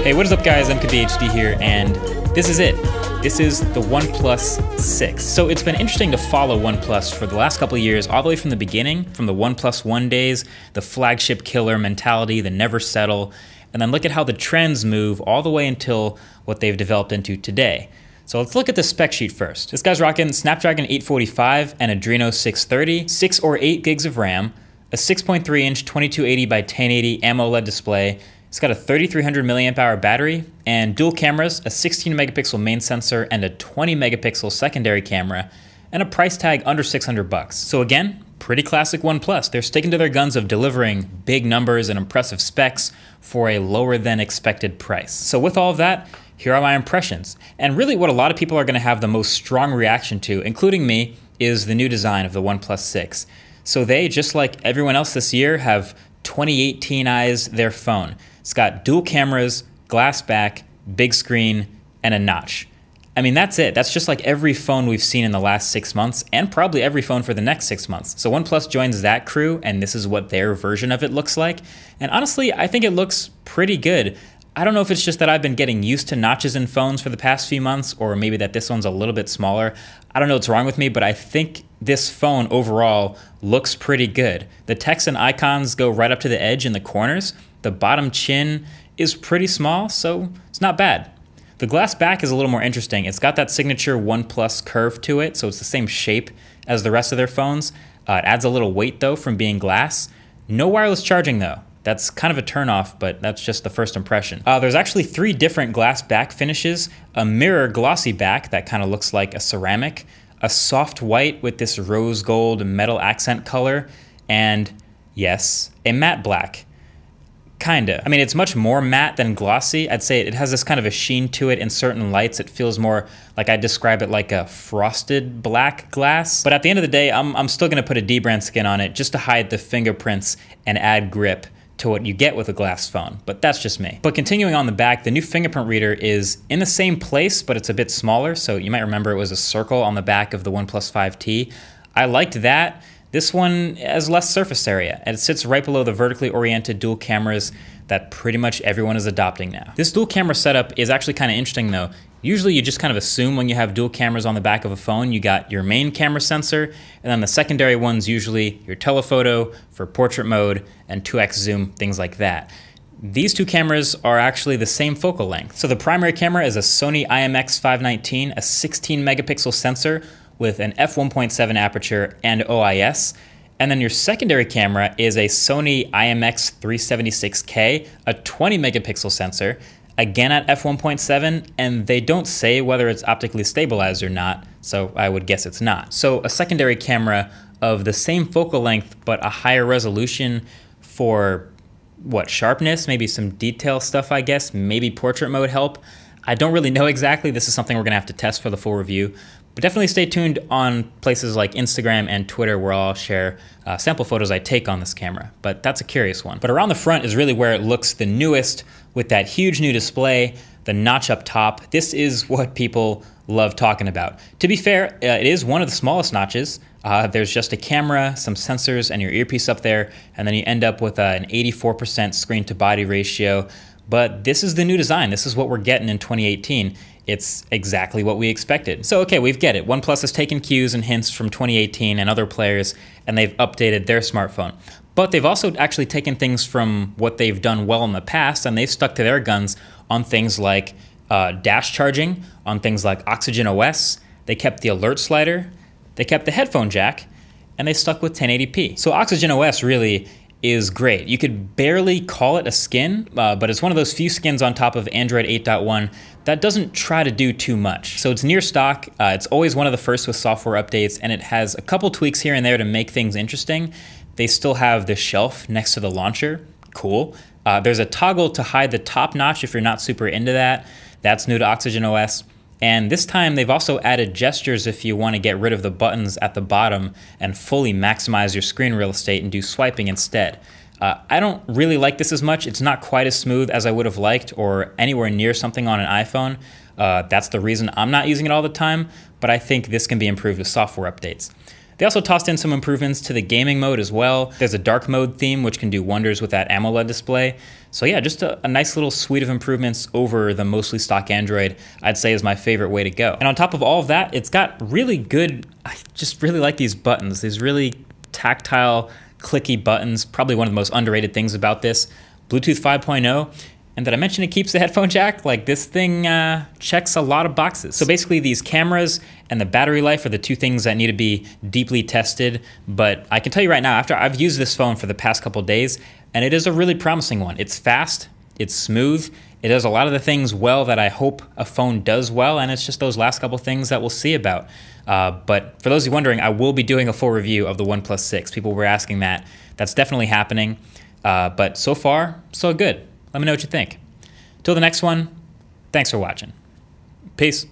Hey, what is up guys, MKBHD here, and this is it. This is the OnePlus 6. So it's been interesting to follow OnePlus for the last couple of years, all the way from the beginning, from the OnePlus 1 days, the flagship killer mentality, the never settle, and then look at how the trends move all the way until what they've developed into today. So let's look at the spec sheet first. This guy's rocking Snapdragon 845 and Adreno 630, 6 or 8 gigs of RAM, a 6.3-inch 2280 by 1080 AMOLED display. It's got a 3300 milliamp hour battery and dual cameras, a 16 megapixel main sensor and a 20 megapixel secondary camera, and a price tag under 600 bucks. So again, pretty classic OnePlus. They're sticking to their guns of delivering big numbers and impressive specs for a lower than expected price. So with all of that, here are my impressions. And really what a lot of people are gonna have the most strong reaction to, including me, is the new design of the OnePlus 6. So they, just like everyone else this year, have 2018ized their phone. It's got dual cameras, glass back, big screen, and a notch. I mean, that's it. That's just like every phone we've seen in the last 6 months, and probably every phone for the next 6 months. So OnePlus joins that crew, and this is what their version of it looks like. And honestly, I think it looks pretty good. I don't know if it's just that I've been getting used to notches in phones for the past few months, or maybe that this one's a little bit smaller. I don't know what's wrong with me, but I think this phone overall looks pretty good. The text and icons go right up to the edge in the corners. The bottom chin is pretty small, so it's not bad. The glass back is a little more interesting. It's got that signature OnePlus curve to it, so it's the same shape as the rest of their phones. It adds a little weight though from being glass. No wireless charging though. That's kind of a turnoff, but that's just the first impression. There's actually 3 different glass back finishes: a mirror glossy back that kind of looks like a ceramic, a soft white with this rose gold metal accent color, and yes, a matte black. Kinda. I mean, it's much more matte than glossy. I'd say it has this kind of a sheen to it in certain lights. It feels more like, I'd describe it like a frosted black glass. But at the end of the day, I'm still gonna put a D-brand skin on it just to hide the fingerprints and add grip to what you get with a glass phone, but that's just me. But continuing on the back, the new fingerprint reader is in the same place, but it's a bit smaller. So you might remember it was a circle on the back of the OnePlus 5T. I liked that. This one has less surface area, and it sits right below the vertically oriented dual cameras that pretty much everyone is adopting now. This dual camera setup is actually kind of interesting though. Usually you just kind of assume when you have dual cameras on the back of a phone, you got your main camera sensor, and then the secondary one's usually your telephoto for portrait mode and 2x zoom, things like that. These 2 cameras are actually the same focal length. So the primary camera is a Sony IMX519, a 16 megapixel sensor with an f1.7 aperture and OIS. And then your secondary camera is a Sony IMX376K, a 20 megapixel sensor, again at f1.7, and they don't say whether it's optically stabilized or not, so I would guess it's not. So a secondary camera of the same focal length but a higher resolution for what, sharpness, maybe some detail stuff, I guess, maybe portrait mode help. I don't really know exactly. This is something we're gonna have to test for the full review. But definitely stay tuned on places like Instagram and Twitter, where I'll share sample photos I take on this camera, but that's a curious one. But around the front is really where it looks the newest, with that huge new display, the notch up top. This is what people love talking about. To be fair, it is one of the smallest notches. There's just a camera, some sensors, and your earpiece up there, and then you end up with an 84% screen to body ratio. But this is the new design. This is what we're getting in 2018. It's exactly what we expected. So okay, we get it. OnePlus has taken cues and hints from 2018 and other players, and they've updated their smartphone. But they've also actually taken things from what they've done well in the past, and they've stuck to their guns on things like dash charging, on things like Oxygen OS. They kept the alert slider, they kept the headphone jack, and they stuck with 1080p. So Oxygen OS really is great. You could barely call it a skin, but it's one of those few skins on top of Android 8.1 that doesn't try to do too much. So it's near stock, it's always one of the first with software updates, and it has a couple tweaks here and there to make things interesting. They still have the shelf next to the launcher, cool. There's a toggle to hide the top notch if you're not super into that. That's new to Oxygen OS. And this time they've also added gestures if you want to get rid of the buttons at the bottom and fully maximize your screen real estate and do swiping instead. I don't really like this as much. It's not quite as smooth as I would have liked, or anywhere near something on an iPhone. That's the reason I'm not using it all the time, but I think this can be improved with software updates. They also tossed in some improvements to the gaming mode as well. There's a dark mode theme, which can do wonders with that AMOLED display. So yeah, just a nice little suite of improvements over the mostly stock Android, I'd say is my favorite way to go. And on top of all of that, it's got really good, I just really like these buttons, these really tactile, clicky buttons, probably one of the most underrated things about this. Bluetooth 5.0, and did I mention it keeps the headphone jack? Like, this thing checks a lot of boxes. So basically these cameras and the battery life are the two things that need to be deeply tested, but I can tell you right now, after I've used this phone for the past couple days, and it is a really promising one. It's fast, it's smooth, it does a lot of the things well that I hope a phone does well, and it's just those last couple things that we'll see about. But for those of you wondering, I will be doing a full review of the OnePlus 6. People were asking that. That's definitely happening, but so far, so good. Let me know what you think. Till the next one, thanks for watching. Peace.